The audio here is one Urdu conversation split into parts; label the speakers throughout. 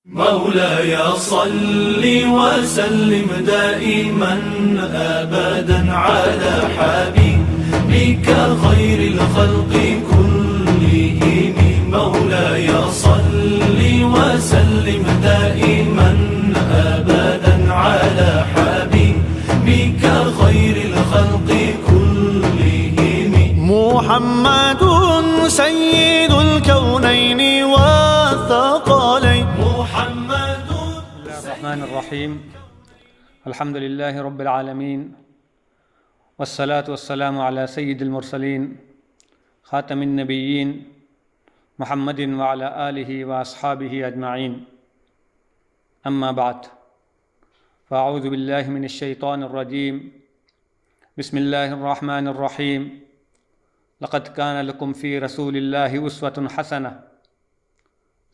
Speaker 1: مولاي صل وسلم دائما أبدا على حبيبك خير الخلق كلهم. مولاي صل وسلم دائما أبدا على حبيبك خير الخلق كلهم. محمد سيد الكونين والثقلين.
Speaker 2: الرحمن الرحيم. الحمد لله رب العالمين والصلاة والسلام على سيد المرسلين خاتم النبيين محمد وعلى آله وأصحابه أجمعين. أما بعد، فأعوذ بالله من الشيطان الرجيم. بسم الله الرحمن الرحيم. لقد كان لكم في رسول الله أسوة حسنة.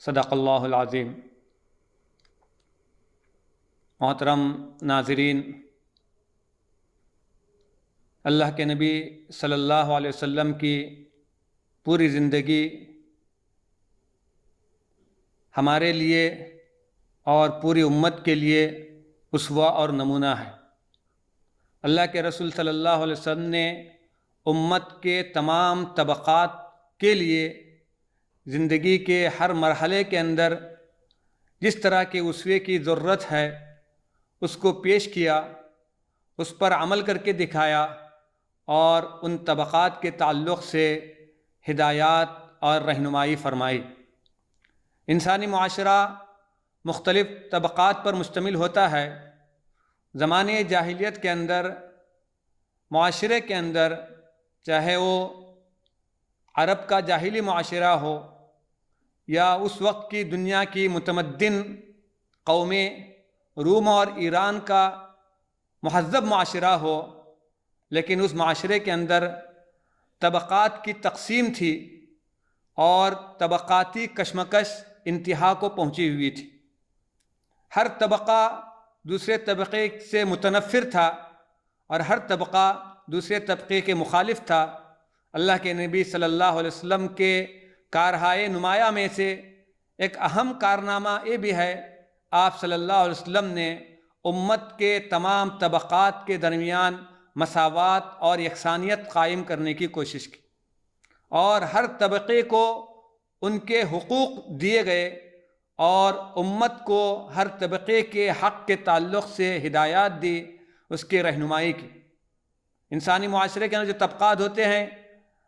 Speaker 2: صدق اللہ العظیم. محترم ناظرین، اللہ کے نبی صلی اللہ علیہ وسلم کی پوری زندگی ہمارے لیے اور پوری امت کے لیے اسوہ اور نمونہ ہے. اللہ کے رسول صلی اللہ علیہ وسلم نے امت کے تمام طبقات کے لیے زندگی کے ہر مرحلے کے اندر جس طرح کے اسوے کی ضرورت ہے اس کو پیش کیا، اس پر عمل کر کے دکھایا اور ان طبقات کے تعلق سے ہدایات اور رہنمائی فرمائی. انسانی معاشرہ مختلف طبقات پر مشتمل ہوتا ہے. زمانے جاہلیت کے اندر، معاشرے کے اندر، چاہے وہ عرب کا جاہلی معاشرہ ہو یا اس وقت کی دنیا کی متمدن قومیں روم اور ایران کا مہذب معاشرہ ہو، لیکن اس معاشرے کے اندر طبقات کی تقسیم تھی اور طبقاتی کشمکش انتہا کو پہنچی ہوئی تھی. ہر طبقہ دوسرے طبقے سے متنفر تھا اور ہر طبقہ دوسرے طبقے کے مخالف تھا. اللہ کے نبی صلی اللہ علیہ وسلم کے کارہائے نمایاں میں سے ایک اہم کارنامہ یہ بھی ہے، آپ صلی اللہ علیہ وسلم نے امت کے تمام طبقات کے درمیان مساوات اور یکسانیت قائم کرنے کی کوشش کی اور ہر طبقے کو ان کے حقوق دیے گئے اور امت کو ہر طبقے کے حق کے تعلق سے ہدایات دی، اس کی رہنمائی کی. انسانی معاشرے کے اندر جو طبقات ہوتے ہیں،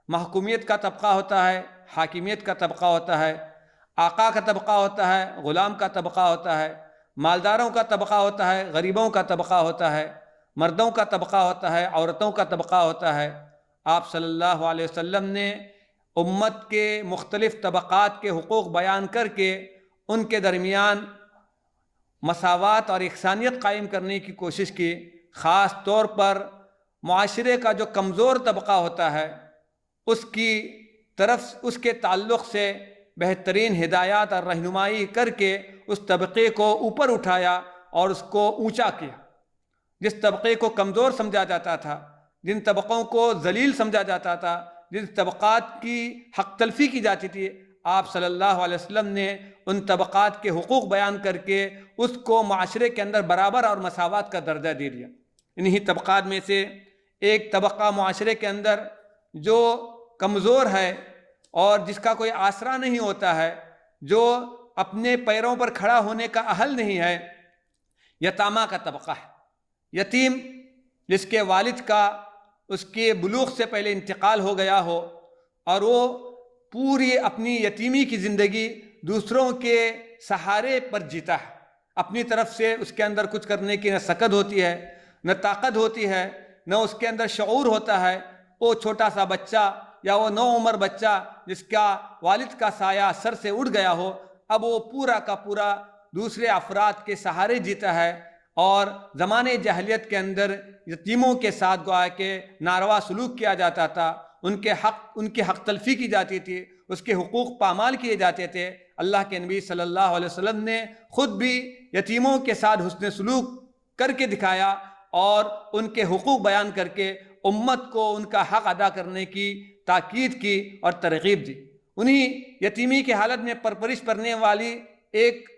Speaker 2: محکومیت کا طبقہ ہوتا ہے، حاکمیت کا طبقہ ہوتا ہے، آقا کا طبقہ ہوتا ہے، غلام کا طبقہ ہوتا ہے، مالداروں کا طبقہ ہوتا ہے، غریبوں کا طبقہ ہوتا ہے، مردوں کا طبقہ ہوتا ہے، عورتوں کا طبقہ ہوتا ہے. آپ صلی اللہ علیہ وسلم نے امت کے مختلف طبقات کے حقوق بیان کر کے ان کے درمیان مساوات اور یکسانیت قائم کرنے کی کوشش کی. خاص طور پر معاشرے کا جو کمزور طبقہ ہوتا ہے اس کی طرف، اس کے تعلق سے بہترین ہدایات اور رہنمائی کر کے اس طبقے کو اوپر اٹھایا اور اس کو اونچا کیا. جس طبقے کو کمزور سمجھا جاتا تھا، جن طبقوں کو ذلیل سمجھا جاتا تھا، جن طبقات کی حق تلفی کی جاتی تھی، آپ صلی اللہ علیہ وسلم نے ان طبقات کے حقوق بیان کر کے اس کو معاشرے کے اندر برابر اور مساوات کا درجہ دے دیا. انہی طبقات میں سے ایک طبقہ معاشرے کے اندر جو کمزور ہے اور جس کا کوئی آسرا نہیں ہوتا ہے، جو اپنے پیروں پر کھڑا ہونے کا اہل نہیں ہے، یتامہ کا طبقہ ہے. یتیم جس کے والد کا اس کے بلوغ سے پہلے انتقال ہو گیا ہو اور وہ پوری اپنی یتیمی کی زندگی دوسروں کے سہارے پر جیتا ہے. اپنی طرف سے اس کے اندر کچھ کرنے کی نہ سکت ہوتی ہے، نہ طاقت ہوتی ہے، نہ اس کے اندر شعور ہوتا ہے. وہ چھوٹا سا بچہ یا وہ نو عمر بچہ جس کا والد کا سایہ سر سے اڑ گیا ہو، اب وہ پورا کا پورا دوسرے افراد کے سہارے جیتا ہے. اور زمانے جاہلیت کے اندر یتیموں کے ساتھ گویا کہ ناروا سلوک کیا جاتا تھا، ان کی حق تلفی کی جاتی تھی، اس کے حقوق پامال کیے جاتے تھے. اللہ کے نبی صلی اللہ علیہ وسلم نے خود بھی یتیموں کے ساتھ حسن سلوک کر کے دکھایا اور ان کے حقوق بیان کر کے امت کو ان کا حق ادا کرنے کی تاکید کی اور ترغیب دی. انہی یتیمی کی حالت میں پرورش کرنے والی ایک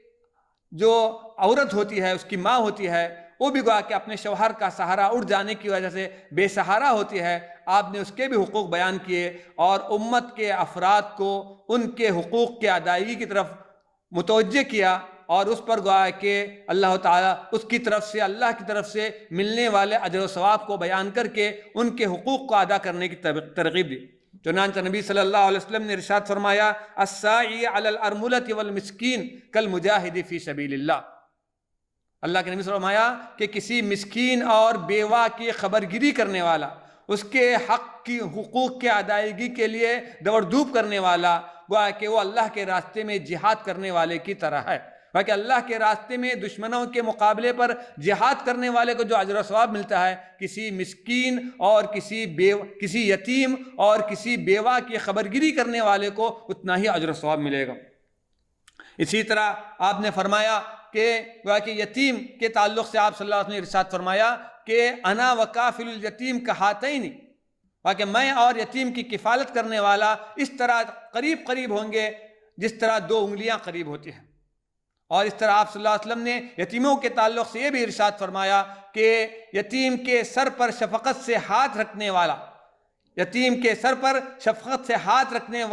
Speaker 2: جو عورت ہوتی ہے، اس کی ماں ہوتی ہے، وہ بھی گویا کہ اپنے شوہر کا سہارا اٹھ جانے کی وجہ سے بے سہارا ہوتی ہے، آپ نے اس کے بھی حقوق بیان کیے اور امت کے افراد کو ان کے حقوق کے ادائیگی کی طرف متوجہ کیا، اور اس پر گویا کہ اللہ تعالیٰ اس کی طرف سے، اللہ کی طرف سے ملنے والے اجر و ثواب کو بیان کر کے ان کے حقوق کو ادا کرنے کی ترغیب دی۔ چنانچہ نبی صلی اللہ علیہ وسلم نے ارشاد فرمایا، الساعی علی الارملۃ والمسکین کالمجاہد فی سبیل اللہ۔ اللہ کے نبی صلی اللہ علیہ وسلم فرمایا کہ کسی مسکین اور بیوہ کی خبرگیری کرنے والا، اس کے حق کی حقوق کے ادائیگی کے لیے دوڑ دھوپ کرنے والا، گویا کہ وہ اللہ کے راستے میں جہاد کرنے والے کی طرح ہے۔ کہ اللہ کے راستے میں دشمنوں کے مقابلے پر جہاد کرنے والے کو جو اجر و ثواب ملتا ہے، کسی مسکین اور کسی یتیم اور کسی بیوہ کی خبرگیری کرنے والے کو اتنا ہی اجر و ثواب ملے گا۔ اسی طرح آپ نے فرمایا کہ یتیم کے تعلق سے آپ صلی اللہ علیہ وسلم نے ارشاد فرمایا کہ انا وکافل الیتیم کہاتین، کہ میں اور یتیم کی کفالت کرنے والا اس طرح قریب قریب ہوں گے جس طرح دو انگلیاں قریب ہوتی ہیں۔ اور اس طرح آپ صلی اللہ علیہ وسلم نے یتیموں کے تعلق سے یہ بھی ارشاد فرمایا کہ یتیم کے سر پر شفقت سے ہاتھ رکھنے والا، یتیم کے سر پر شفقت سے ہاتھ رکھنے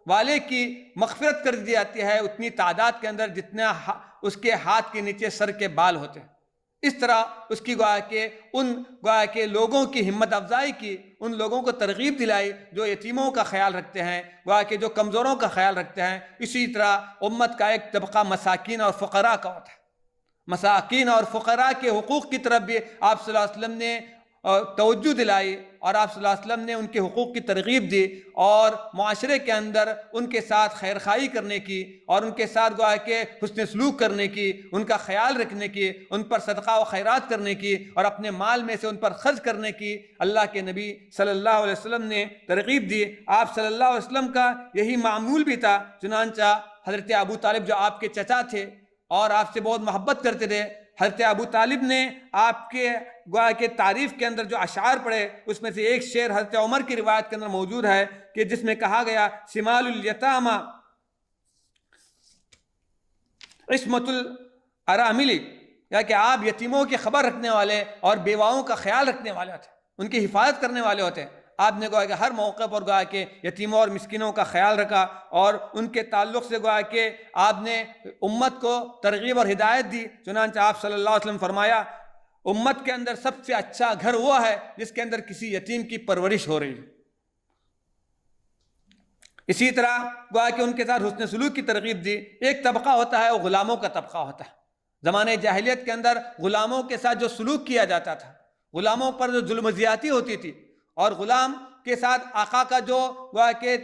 Speaker 2: والے کی مغفرت کر دی جاتی ہے اتنی تعداد کے اندر جتنا اس کے ہاتھ کے نیچے سر کے بال ہوتے ہیں۔ اس طرح اس کی گویا کہ لوگوں کی ہمت افزائی کی، ان لوگوں کو ترغیب دلائی جو یتیموں کا خیال رکھتے ہیں، گویا کہ جو کمزوروں کا خیال رکھتے ہیں۔ اسی طرح امت کا ایک طبقہ مساکین اور فقراء کا ہوتا ہے، مساکین اور فقراء کے حقوق کی طرف بھی آپ صلی اللہ علیہ وسلم نے توجہ دلائی اور آپ صلی اللہ علیہ وسلم نے ان کے حقوق کی ترغیب دی، اور معاشرے کے اندر ان کے ساتھ خیر خواہی کرنے کی اور ان کے ساتھ گویا کہ حسن سلوک کرنے کی، ان کا خیال رکھنے کی، ان پر صدقہ و خیرات کرنے کی اور اپنے مال میں سے ان پر خرچ کرنے کی اللہ کے نبی صلی اللہ علیہ وسلم نے ترغیب دی۔ آپ صلی اللہ علیہ وسلم کا یہی معمول بھی تھا۔ چنانچہ حضرت ابو طالب جو آپ کے چچا تھے اور آپ سے بہت محبت کرتے تھے، حضرت ابو طالب نے آپ کے گویا کے تعریف کے اندر جو اشعار پڑھے، اس میں سے ایک شعر حضرت عمر کی روایت کے اندر موجود ہے کہ جس میں کہا گیا، شمال الیتامى عصمت الارامل، یا کہ آپ یتیموں کی خبر رکھنے والے اور بیواؤں کا خیال رکھنے والے ہوتے ہیں، ان کی حفاظت کرنے والے ہوتے ہیں۔ آپ نے گویا کہ ہر موقع پر گویا کہ یتیموں اور مسکینوں کا خیال رکھا اور ان کے تعلق سے گویا کہ آپ نے امت کو ترغیب اور ہدایت دی۔ چنانچہ آپ صلی اللہ علیہ وسلم فرمایا، امت کے اندر سب سے اچھا گھر وہ ہے جس کے اندر کسی یتیم کی پرورش ہو رہی ہے۔ اسی طرح گویا کہ ان کے ساتھ حسن سلوک کی ترغیب دی۔ ایک طبقہ ہوتا ہے وہ غلاموں کا طبقہ ہوتا ہے۔ زمانے جاہلیت کے اندر غلاموں کے ساتھ جو سلوک کیا جاتا تھا، غلاموں پر جو ظلم و زیادتی ہوتی تھی اور غلام کے ساتھ آقا کا جو گویا کہ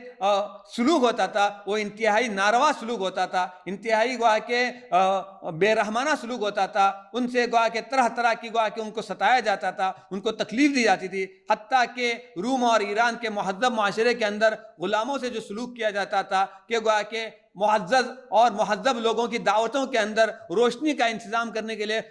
Speaker 2: سلوک ہوتا تھا وہ انتہائی ناروا سلوک ہوتا تھا، انتہائی گویا کہ بے رحمانہ سلوک ہوتا تھا۔ ان سے گویا کہ طرح طرح کی گویا کہ ان کو ستایا جاتا تھا، ان کو تکلیف دی جاتی تھی، حتیٰ کہ روم اور ایران کے مہذب معاشرے کے اندر غلاموں سے جو سلوک کیا جاتا تھا کہ گویا کہ معزز اور مہذب لوگوں کی دعوتوں کے اندر روشنی کا انتظام کرنے کے لیے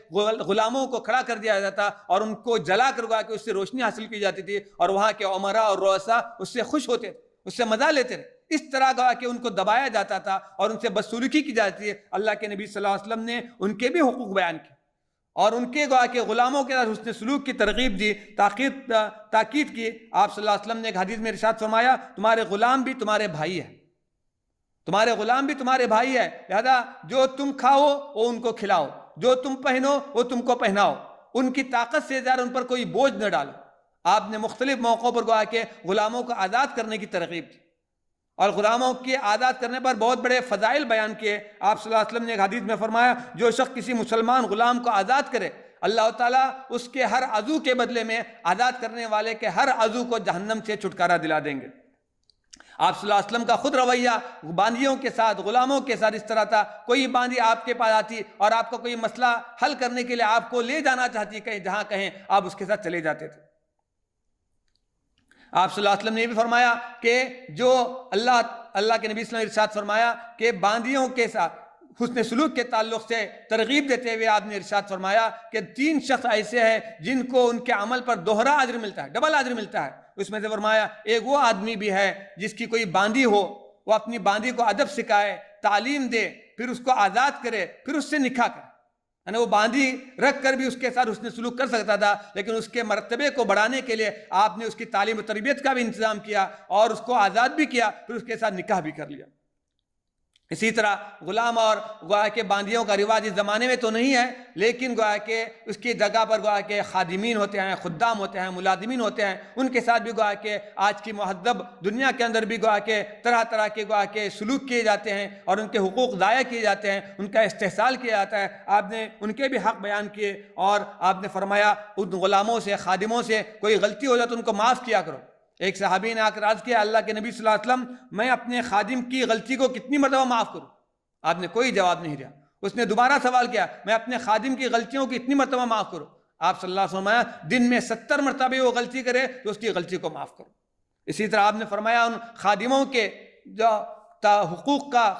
Speaker 2: غلاموں کو کھڑا کر دیا جاتا اور ان کو جلا کر گویا کہ اس سے روشنی حاصل کی جاتی تھی، اور وہاں کے عمراء اور رؤساء اس سے خوش ہوتے تھے، اس سے مزہ لیتے تھے۔ اس طرح گویا کہ ان کو دبایا جاتا تھا اور ان سے بدسلوکی کی جاتی ہے۔ اللہ کے نبی صلی اللہ علیہ وسلم نے ان کے بھی حقوق بیان کیے اور ان کے گویا کہ غلاموں کے ساتھ حسن سلوک کی ترغیب دی، تاکید کی۔ آپ صلی اللہ علیہ وسلم نے ایک حدیث میں ارشاد فرمایا، تمہارے غلام بھی تمہارے بھائی ہیں، تمہارے غلام بھی تمہارے بھائی ہے، لہذا جو تم کھاؤ وہ ان کو کھلاؤ، جو تم پہنو وہ تم کو پہناؤ، ان کی طاقت سے زیادہ ان پر کوئی بوجھ نہ ڈالو۔ آپ نے مختلف موقعوں پر گویا کہ غلاموں کو آزاد کرنے کی ترغیب دی اور غلاموں کے آزاد کرنے پر بہت بڑے فضائل بیان کیے۔ آپ صلی اللہ علیہ وسلم نے ایک حدیث میں فرمایا، جو شخص کسی مسلمان غلام کو آزاد کرے، اللہ تعالیٰ اس کے ہر عضو کے بدلے میں آزاد کرنے والے کے ہر عضو کو جہنم سے چھٹکارا دلا دیں گے۔ آپ صلی اللہ علیہ وسلم کا خود رویہ باندیوں کے ساتھ، غلاموں کے ساتھ اس طرح تھا، کوئی باندی آپ کے پاس آتی اور آپ کا کوئی مسئلہ حل کرنے کے لیے آپ کو لے جانا چاہتی، کہیں جہاں کہیں آپ اس کے ساتھ چلے جاتے تھے۔ آپ صلی اللہ علیہ وسلم نے یہ بھی فرمایا کہ جو اللہ کے نبی صلی اللہ علیہ وسلم نے ارشاد فرمایا کہ باندیوں کے ساتھ حسن سلوک کے تعلق سے ترغیب دیتے ہوئے آپ نے ارشاد فرمایا کہ 3 شخص ایسے ہیں جن کو ان کے عمل پر دوہرا اجر ملتا ہے، ڈبل اجر ملتا ہے۔ اس میں سے فرمایا، ایک وہ آدمی بھی ہے جس کی کوئی باندی ہو، وہ اپنی باندی کو ادب سکھائے، تعلیم دے، پھر اس کو آزاد کرے، پھر اس سے نکاح کرے. یعنی وہ باندھی رکھ کر بھی اس کے ساتھ حسن سلوک کر سکتا تھا، لیکن اس کے مرتبے کو بڑھانے کے لیے آپ نے اس کی تعلیم و تربیت کا بھی انتظام کیا اور اس کو آزاد بھی کیا، پھر اس کے ساتھ نکاح بھی کر لیا. اسی طرح غلام اور گویا کہ باندیوں کا رواج اس زمانے میں تو نہیں ہے، لیکن گویا کہ اس کی جگہ پر گویا کہ خادمین ہوتے ہیں، خدام ہوتے ہیں، ملازمین ہوتے ہیں، ان کے ساتھ بھی گویا کہ آج کی مہذب دنیا کے اندر بھی گویا کہ طرح طرح کے گویا کہ سلوک کیے جاتے ہیں اور ان کے حقوق ضائع کیے جاتے ہیں، ان کا استحصال کیا جاتا ہے. آپ نے ان کے بھی حق بیان کیے اور آپ نے فرمایا ان غلاموں سے، خادموں سے کوئی غلطی ہو جائے تو ان کو معاف کیا کرو. ایک صحابی نے آ کر عرض کیا اللہ کے نبی صلی اللہ علیہ وسلم میں اپنے خادم کی غلطی کو کتنی مرتبہ معاف کروں؟ آپ نے کوئی جواب نہیں دیا. اس نے دوبارہ سوال کیا میں اپنے خادم کی غلطیوں کو کتنی مرتبہ معاف کروں؟ آپ صلی اللہ علیہ وسلم فرمایا دن میں 70 مرتبہ وہ غلطی کرے تو اس کی غلطی کو معاف کرو. اسی طرح آپ نے فرمایا ان خادموں کے جو حقوق کا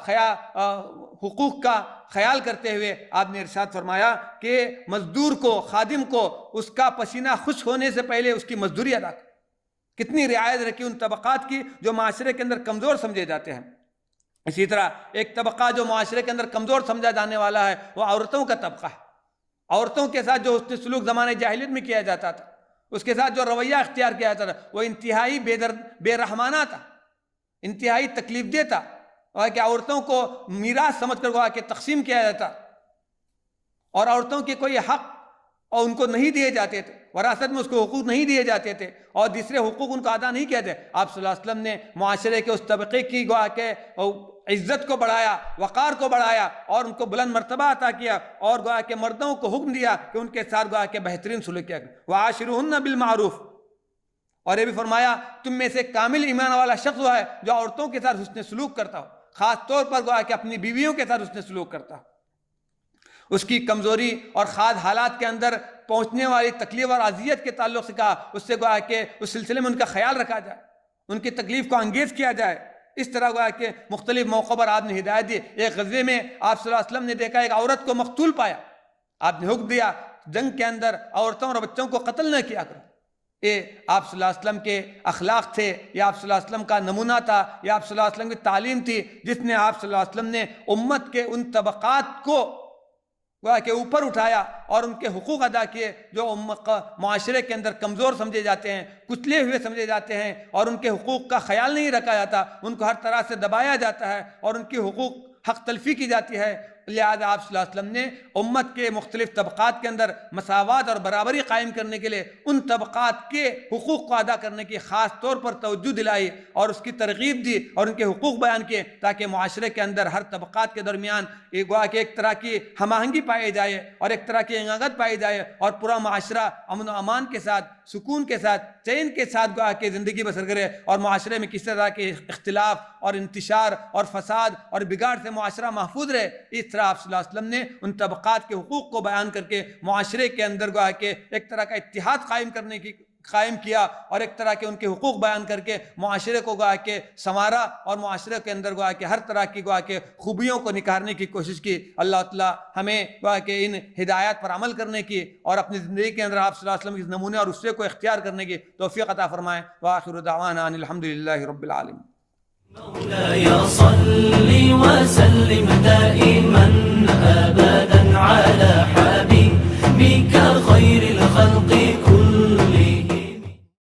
Speaker 2: خیال کرتے ہوئے آپ نے ارشاد فرمایا کہ مزدور کو، خادم کو اس کا پسینہ خشک ہونے سے پہلے اس کی مزدوری ادا کرے. کتنی رعایت رکھی ان طبقات کی جو معاشرے کے اندر کمزور سمجھے جاتے ہیں. اسی طرح ایک طبقہ جو معاشرے کے اندر کمزور سمجھا جانے والا ہے وہ عورتوں کا طبقہ ہے. عورتوں کے ساتھ جو حسن سلوک زمانے جاہلیت میں کیا جاتا تھا، اس کے ساتھ جو رویہ اختیار کیا جاتا تھا وہ انتہائی بے رحمانہ تھا، انتہائی تکلیف دہ تھا، اور کہ عورتوں کو میراث سمجھ کر کہ تقسیم کیا جاتا اور عورتوں کے کوئی حق اور ان کو نہیں دیے جاتے تھے، وراثت میں اس کو حقوق نہیں دیے جاتے تھے اور دوسرے حقوق ان کو ادا نہیں کیا جاتے. آپ صلی اللہ علیہ وسلم نے معاشرے کے اس طبقے کی گویا کہ عزت کو بڑھایا، وقار کو بڑھایا اور ان کو بلند مرتبہ عطا کیا اور گویا کہ مردوں کو حکم دیا کہ ان کے ساتھ گویا کہ بہترین سلوک کیا کریں. وعاشروہن بالمعروف، اور یہ بھی فرمایا تم میں سے کامل ایمان والا شخص وہ ہے جو عورتوں کے ساتھ حسن سلوک کرتا ہو، خاص طور پر گویا کہ اپنی بیویوں کے ساتھ حسن سلوک کرتا ہو. اس کی کمزوری اور خاص حالات کے اندر پہنچنے والی تکلیف اور اذیت کے تعلق سے کہا اس سے گویا کہ اس سلسلے میں ان کا خیال رکھا جائے، ان کی تکلیف کو انگیز کیا جائے. اس طرح گویا کہ مختلف موقعوں پر آپ نے ہدایت دی. ایک غزوے میں آپ صلی اللہ علیہ وسلم نے دیکھا ایک عورت کو مقتول پایا، آپ نے حکم دیا جنگ کے اندر عورتوں اور بچوں کو قتل نہ کیا کرو. یہ آپ صلی اللہ علیہ وسلم کے اخلاق تھے، یا آپ صلی اللہ علیہ وسلم کا نمونہ تھا، یا آپ صلی اللہ علیہ وسلم کی تعلیم تھی جس نے آپ صلی اللہ علیہ وسلم نے امت کے ان طبقات کو گویا کہ اوپر اٹھایا اور ان کے حقوق ادا کیے جو معاشرے کے اندر کمزور سمجھے جاتے ہیں، کچلے ہوئے سمجھے جاتے ہیں اور ان کے حقوق کا خیال نہیں رکھا جاتا، ان کو ہر طرح سے دبایا جاتا ہے اور ان کی حقوق حق تلفی کی جاتی ہے. لہذا آپ صلی اللہ علیہ وسلم نے امت کے مختلف طبقات کے اندر مساوات اور برابری قائم کرنے کے لیے ان طبقات کے حقوق کو ادا کرنے کی خاص طور پر توجہ دلائی اور اس کی ترغیب دی اور ان کے حقوق بیان کیے تاکہ معاشرے کے اندر ہر طبقات کے درمیان گویا کہ ایک طرح کی ہم آہنگی پائی جائے اور ایک طرح کی اناغت پائی جائے اور پورا معاشرہ امن و امان کے ساتھ، سکون کے ساتھ، چین کے ساتھ گویا کہ زندگی بسر کرے اور معاشرے میں کسی طرح کے اختلاف اور انتشار اور فساد اور بگاڑ سے معاشرہ محفوظ رہے. اس طرح آپ صلی اللہ علیہ وسلم نے ان طبقات کے حقوق کو بیان کر کے معاشرے کے اندر گویا کہ ایک طرح کا اتحاد قائم کیا اور ایک طرح کے ان کے حقوق بیان کر کے معاشرے کو گویا کہ سنوارا اور معاشرے کے اندر گویا کہ ہر طرح کی گویا کہ خوبیوں کو نکھارنے کی کوشش کی. اللہ تعالیٰ ہمیں گویا کہ ان ہدایات پر عمل کرنے کی اور اپنی زندگی کے اندر آپ صلی اللہ علیہ وسلم کے نمونے اور اسوے کو اختیار کرنے کی توفیق عطا فرمائیں. وآخر دعوانا ان الحمدللہ رب العالمین.
Speaker 1: مولاي صل وسلم دائما أبدا على حبيبك خير